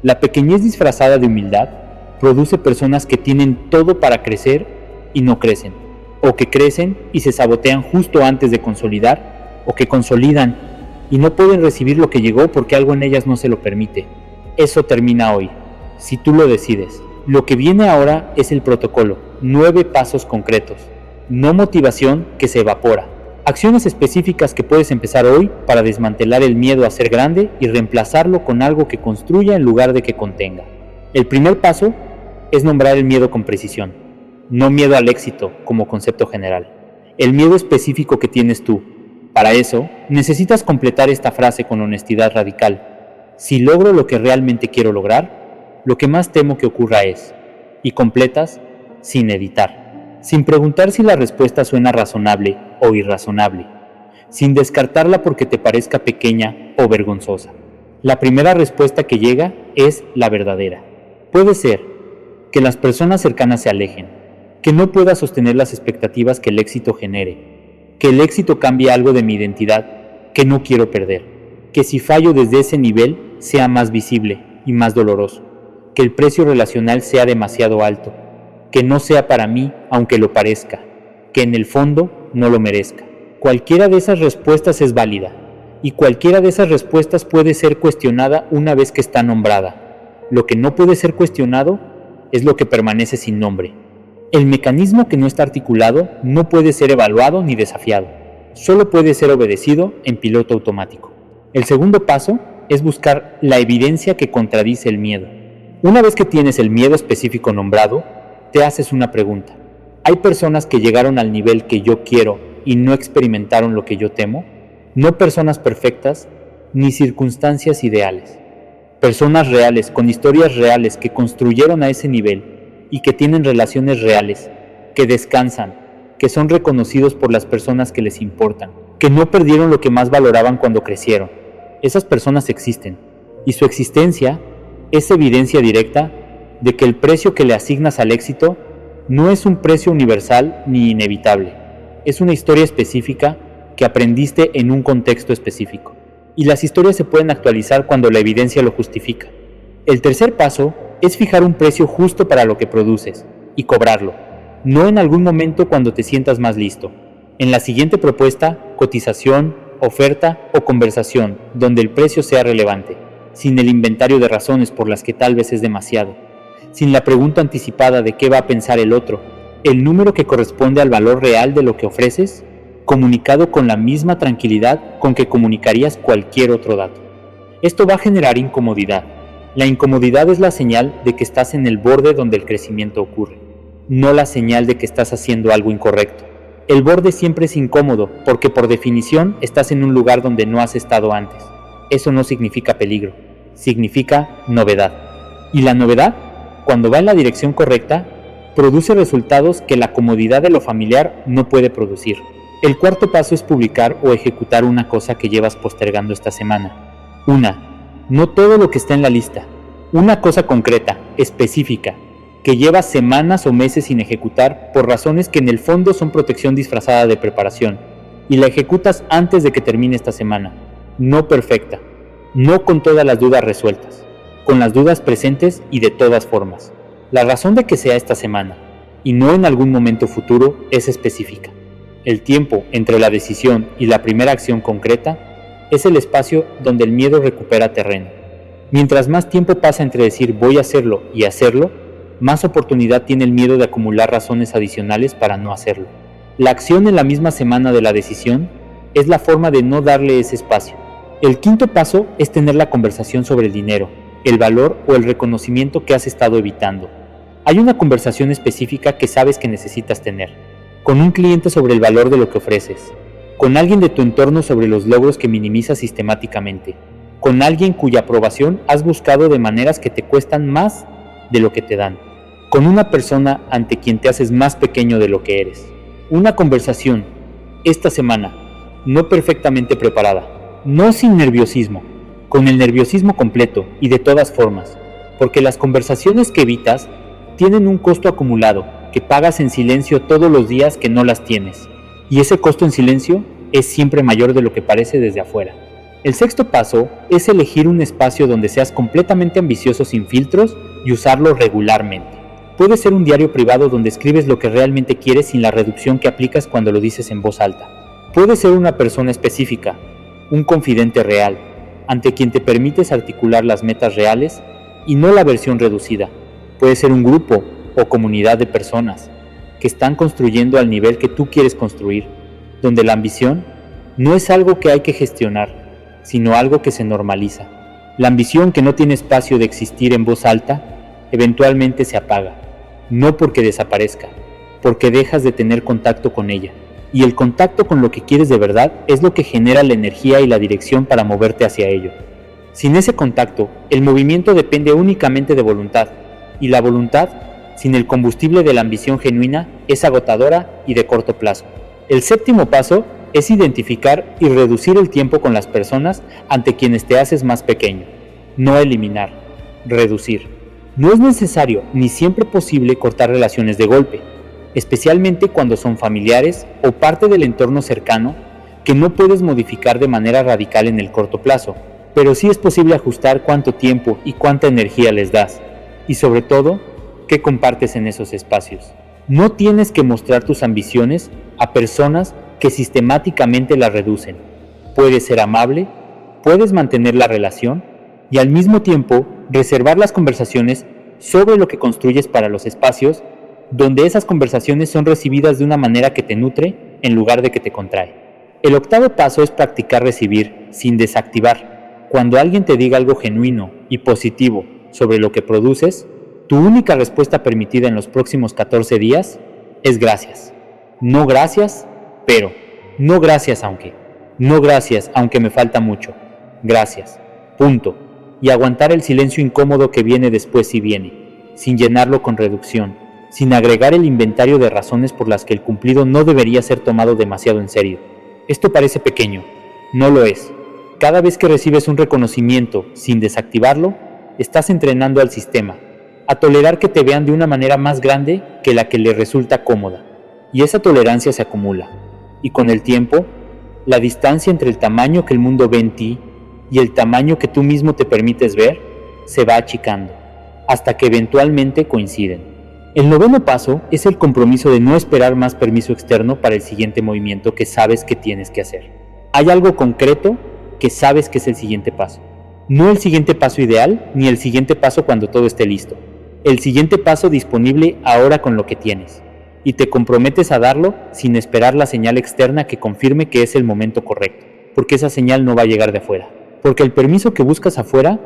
S1: La pequeñez disfrazada de humildad produce personas que tienen todo para crecer y no crecen, o que crecen y se sabotean justo antes de consolidar, o que consolidan y no pueden recibir lo que llegó porque algo en ellas no se lo permite. Eso termina hoy, si tú lo decides. Lo que viene ahora es el protocolo, 9 pasos concretos, no motivación que se evapora. Acciones específicas que puedes empezar hoy para desmantelar el miedo a ser grande y reemplazarlo con algo que construya en lugar de que contenga. El primer paso es nombrar el miedo con precisión, no miedo al éxito como concepto general. El miedo específico que tienes tú. Para eso, necesitas completar esta frase con honestidad radical. Si logro lo que realmente quiero lograr, lo que más temo que ocurra es, y completas sin editar, sin preguntar si la respuesta suena razonable o irrazonable, sin descartarla porque te parezca pequeña o vergonzosa. La primera respuesta que llega es la verdadera. Puede ser que las personas cercanas se alejen, que no pueda sostener las expectativas que el éxito genere, que el éxito cambie algo de mi identidad que no quiero perder, que si fallo desde ese nivel sea más visible y más doloroso, que el precio relacional sea demasiado alto, que no sea para mí aunque lo parezca, que en el fondo no lo merezca. Cualquiera de esas respuestas es válida, y cualquiera de esas respuestas puede ser cuestionada una vez que está nombrada. Lo que no puede ser cuestionado es lo que permanece sin nombre. El mecanismo que no está articulado no puede ser evaluado ni desafiado, solo puede ser obedecido en piloto automático. El segundo paso es buscar la evidencia que contradice el miedo. Una vez que tienes el miedo específico nombrado, te haces una pregunta. ¿Hay personas que llegaron al nivel que yo quiero y no experimentaron lo que yo temo? No personas perfectas, ni circunstancias ideales. Personas reales, con historias reales que construyeron a ese nivel y que tienen relaciones reales, que descansan, que son reconocidos por las personas que les importan, que no perdieron lo que más valoraban cuando crecieron. Esas personas existen, y su existencia es evidencia directa de que el precio que le asignas al éxito no es un precio universal ni inevitable, es una historia específica que aprendiste en un contexto específico, y las historias se pueden actualizar cuando la evidencia lo justifica. El tercer paso es fijar un precio justo para lo que produces y cobrarlo, no en algún momento cuando te sientas más listo. En la siguiente propuesta, cotización, oferta o conversación, donde el precio sea relevante, sin el inventario de razones por las que tal vez es demasiado, sin la pregunta anticipada de qué va a pensar el otro, el número que corresponde al valor real de lo que ofreces, comunicado con la misma tranquilidad con que comunicarías cualquier otro dato. Esto va a generar incomodidad. La incomodidad es la señal de que estás en el borde donde el crecimiento ocurre, no la señal de que estás haciendo algo incorrecto. El borde siempre es incómodo porque por definición estás en un lugar donde no has estado antes. Eso no significa peligro, significa novedad. Y la novedad, cuando va en la dirección correcta, produce resultados que la comodidad de lo familiar no puede producir. El cuarto paso es publicar o ejecutar una cosa que llevas postergando esta semana. No todo lo que está en la lista. Una cosa concreta, específica, que llevas semanas o meses sin ejecutar por razones que en el fondo son protección disfrazada de preparación, y la ejecutas antes de que termine esta semana. No perfecta, no con todas las dudas resueltas, con las dudas presentes y de todas formas. La razón de que sea esta semana, y no en algún momento futuro, es específica. El tiempo entre la decisión y la primera acción concreta es el espacio donde el miedo recupera terreno. Mientras más tiempo pasa entre decir voy a hacerlo y hacerlo, más oportunidad tiene el miedo de acumular razones adicionales para no hacerlo. La acción en la misma semana de la decisión es la forma de no darle ese espacio. El quinto paso es tener la conversación sobre el dinero, el valor o el reconocimiento que has estado evitando. Hay una conversación específica que sabes que necesitas tener, con un cliente sobre el valor de lo que ofreces, con alguien de tu entorno sobre los logros que minimizas sistemáticamente, con alguien cuya aprobación has buscado de maneras que te cuestan más de lo que te dan, con una persona ante quien te haces más pequeño de lo que eres. Una conversación, esta semana, no perfectamente preparada, no sin nerviosismo, con el nerviosismo completo y de todas formas, porque las conversaciones que evitas tienen un costo acumulado que pagas en silencio todos los días que no las tienes, y ese costo en silencio es siempre mayor de lo que parece desde afuera. El sexto paso es elegir un espacio donde seas completamente ambicioso sin filtros y usarlo regularmente. Puede ser un diario privado donde escribes lo que realmente quieres sin la reducción que aplicas cuando lo dices en voz alta. Puede ser una persona específica, un confidente real, ante quien te permites articular las metas reales y no la versión reducida. Puede ser un grupo o comunidad de personas que están construyendo al nivel que tú quieres construir, donde la ambición no es algo que hay que gestionar, sino algo que se normaliza. La ambición que no tiene espacio de existir en voz alta, eventualmente se apaga, no porque desaparezca, porque dejas de tener contacto con ella. Y el contacto con lo que quieres de verdad es lo que genera la energía y la dirección para moverte hacia ello. Sin ese contacto, el movimiento depende únicamente de voluntad, y la voluntad, sin el combustible de la ambición genuina, es agotadora y de corto plazo. El séptimo paso es identificar y reducir el tiempo con las personas ante quienes te haces más pequeño. No eliminar, reducir. No es necesario ni siempre posible cortar relaciones de golpe, especialmente cuando son familiares o parte del entorno cercano que no puedes modificar de manera radical en el corto plazo, pero sí es posible ajustar cuánto tiempo y cuánta energía les das, y sobre todo, qué compartes en esos espacios. No tienes que mostrar tus ambiciones a personas que sistemáticamente la reducen. Puedes ser amable, puedes mantener la relación y al mismo tiempo reservar las conversaciones sobre lo que construyes para los espacios donde esas conversaciones son recibidas de una manera que te nutre en lugar de que te contrae. El octavo paso es practicar recibir sin desactivar. Cuando alguien te diga algo genuino y positivo sobre lo que produces, tu única respuesta permitida en los próximos 14 días es gracias. No gracias, pero. No gracias aunque. No gracias aunque me falta mucho. Gracias. Punto. Y aguantar el silencio incómodo que viene después si viene, sin llenarlo con reducción, sin agregar el inventario de razones por las que el cumplido no debería ser tomado demasiado en serio. Esto parece pequeño. No lo es. Cada vez que recibes un reconocimiento sin desactivarlo, estás entrenando al sistema a tolerar que te vean de una manera más grande que la que le resulta cómoda. Y esa tolerancia se acumula. Y con el tiempo, la distancia entre el tamaño que el mundo ve en ti y el tamaño que tú mismo te permites ver se va achicando, hasta que eventualmente coinciden. El noveno paso es el compromiso de no esperar más permiso externo para el siguiente movimiento que sabes que tienes que hacer. Hay algo concreto que sabes que es el siguiente paso. No el siguiente paso ideal, ni el siguiente paso cuando todo esté listo. El siguiente paso disponible ahora con lo que tienes. Y te comprometes a darlo sin esperar la señal externa que confirme que es el momento correcto, porque esa señal no va a llegar de afuera. Porque el permiso que buscas afuera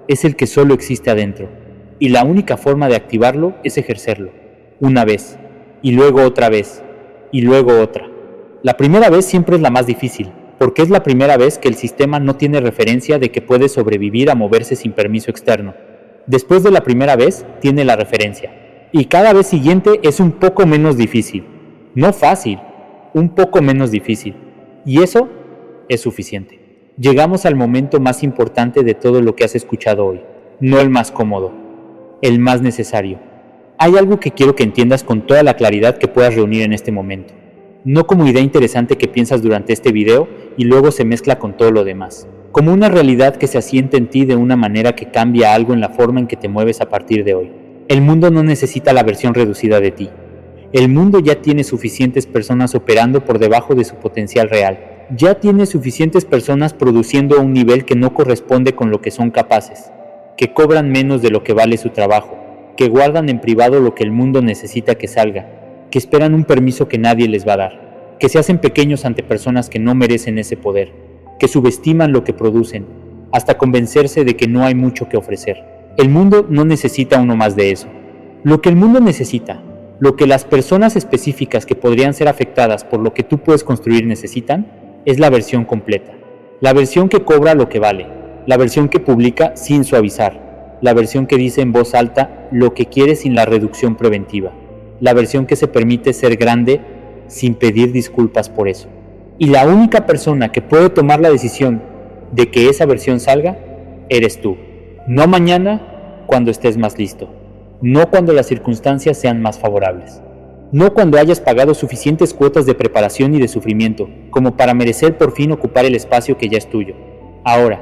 S1: es el que solo existe adentro, y la única forma de activarlo es ejercerlo, una vez, y luego otra vez, y luego otra. La primera vez siempre es la más difícil, porque es la primera vez que el sistema no tiene referencia de que puede sobrevivir a moverse sin permiso externo. Después de la primera vez, tiene la referencia. Y cada vez siguiente es un poco menos difícil. No fácil, un poco menos difícil. Y eso es suficiente. Llegamos al momento más importante de todo lo que has escuchado hoy. No el más cómodo, el más necesario. Hay algo que quiero que entiendas con toda la claridad que puedas reunir en este momento. No como idea interesante que piensas durante este video y luego se mezcla con todo lo demás. Como una realidad que se asienta en ti de una manera que cambia algo en la forma en que te mueves a partir de hoy. El mundo no necesita la versión reducida de ti. El mundo ya tiene suficientes personas operando por debajo de su potencial real. Ya tiene suficientes personas produciendo a un nivel que no corresponde con lo que son capaces, que cobran menos de lo que vale su trabajo, que guardan en privado lo que el mundo necesita que salga, que esperan un permiso que nadie les va a dar, que se hacen pequeños ante personas que no merecen ese poder, que subestiman lo que producen, hasta convencerse de que no hay mucho que ofrecer. El mundo no necesita uno más de eso. Lo que el mundo necesita, lo que las personas específicas que podrían ser afectadas por lo que tú puedes construir necesitan, es la versión completa. La versión que cobra lo que vale, la versión que publica sin suavizar, la versión que dice en voz alta lo que quiere sin la reducción preventiva, la versión que se permite ser grande sin pedir disculpas por eso. Y la única persona que puede tomar la decisión de que esa versión salga eres tú. No mañana, cuando estés más listo. No cuando las circunstancias sean más favorables. No cuando hayas pagado suficientes cuotas de preparación y de sufrimiento como para merecer por fin ocupar el espacio que ya es tuyo. Ahora,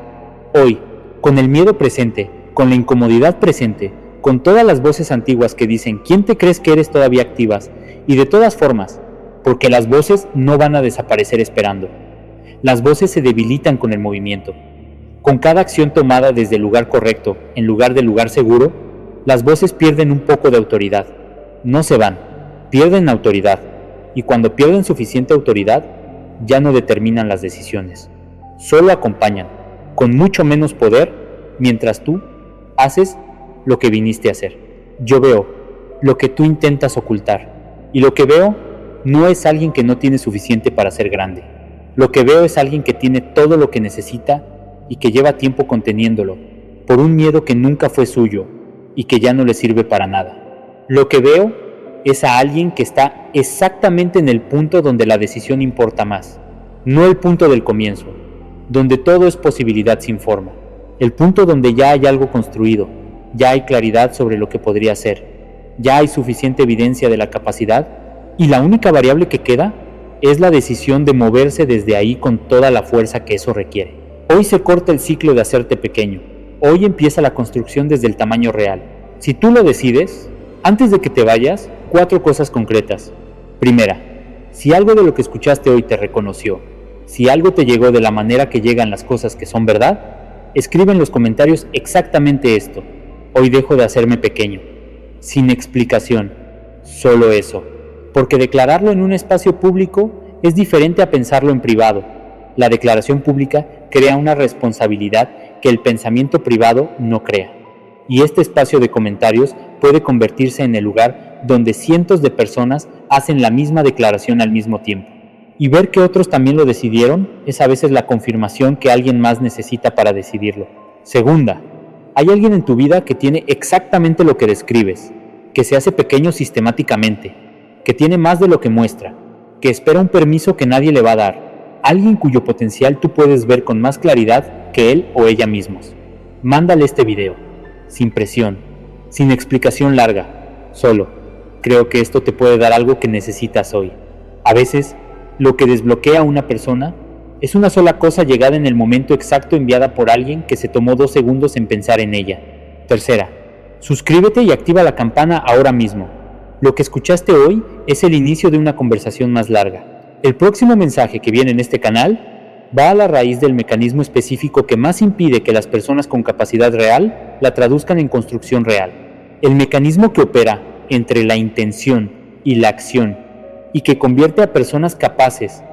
S1: hoy, con el miedo presente, con la incomodidad presente, con todas las voces antiguas que dicen ¿quién te crees que eres todavía activas? Y de todas formas, porque las voces no van a desaparecer esperando. Las voces se debilitan con el movimiento. Con cada acción tomada desde el lugar correcto, en lugar del lugar seguro, las voces pierden un poco de autoridad. No se van, pierden autoridad. Y cuando pierden suficiente autoridad, ya no determinan las decisiones. Solo acompañan, con mucho menos poder, mientras tú haces lo que viniste a hacer. Yo veo lo que tú intentas ocultar. Y lo que veo no es alguien que no tiene suficiente para ser grande. Lo que veo es alguien que tiene todo lo que necesita y que lleva tiempo conteniéndolo, por un miedo que nunca fue suyo y que ya no le sirve para nada. Lo que veo es a alguien que está exactamente en el punto donde la decisión importa más, no el punto del comienzo, donde todo es posibilidad sin forma, el punto donde ya hay algo construido, ya hay claridad sobre lo que podría ser, ya hay suficiente evidencia de la capacidad y la única variable que queda es la decisión de moverse desde ahí con toda la fuerza que eso requiere. Hoy se corta el ciclo de hacerte pequeño. Hoy empieza la construcción desde el tamaño real. Si tú lo decides, antes de que te vayas, 4 cosas concretas. Primera, si algo de lo que escuchaste hoy te reconoció, si algo te llegó de la manera que llegan las cosas que son verdad, escribe en los comentarios exactamente esto. Hoy dejo de hacerme pequeño. Sin explicación. Solo eso. Porque declararlo en un espacio público es diferente a pensarlo en privado. La declaración pública crea una responsabilidad que el pensamiento privado no crea. Y este espacio de comentarios puede convertirse en el lugar donde cientos de personas hacen la misma declaración al mismo tiempo. Y ver que otros también lo decidieron es a veces la confirmación que alguien más necesita para decidirlo. Segunda, hay alguien en tu vida que tiene exactamente lo que describes, que se hace pequeño sistemáticamente, que tiene más de lo que muestra, que espera un permiso que nadie le va a dar, alguien cuyo potencial tú puedes ver con más claridad que él o ella mismos. Mándale este video, sin presión, sin explicación larga, solo. Creo que esto te puede dar algo que necesitas hoy. A veces, lo que desbloquea a una persona es una sola cosa llegada en el momento exacto enviada por alguien que se tomó 2 segundos en pensar en ella. Tercera, suscríbete y activa la campana ahora mismo. Lo que escuchaste hoy es el inicio de una conversación más larga. El próximo mensaje que viene en este canal va a la raíz del mecanismo específico que más impide que las personas con capacidad real la traduzcan en construcción real. El mecanismo que opera entre la intención y la acción y que convierte a personas capaces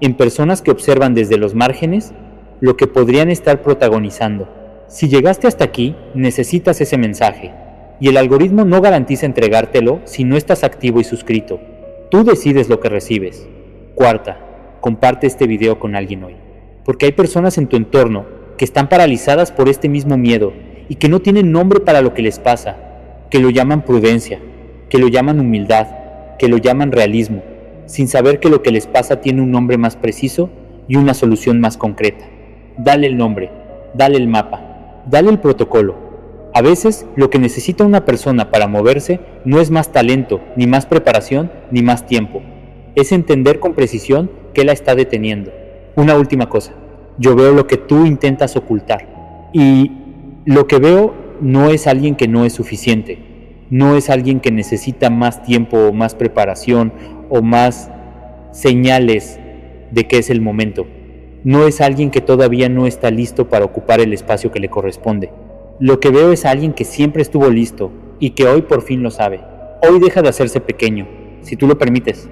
S1: en personas que observan desde los márgenes lo que podrían estar protagonizando. Si llegaste hasta aquí, necesitas ese mensaje. Y el algoritmo no garantiza entregártelo si no estás activo y suscrito. Tú decides lo que recibes. Cuarta, comparte este video con alguien hoy. Porque hay personas en tu entorno que están paralizadas por este mismo miedo y que no tienen nombre para lo que les pasa, que lo llaman prudencia, que lo llaman humildad, que lo llaman realismo, sin saber que lo que les pasa tiene un nombre más preciso y una solución más concreta. Dale el nombre, dale el mapa, dale el protocolo. A veces, lo que necesita una persona para moverse no es más talento, ni más preparación, ni más tiempo. Es entender con precisión qué la está deteniendo. Una última cosa. Yo veo lo que tú intentas ocultar. Y lo que veo no es alguien que no es suficiente. No es alguien que necesita más tiempo o más preparación o más señales de que es el momento. No es alguien que todavía no está listo para ocupar el espacio que le corresponde. Lo que veo es alguien que siempre estuvo listo y que hoy por fin lo sabe. Hoy deja de hacerse pequeño, si tú lo permites.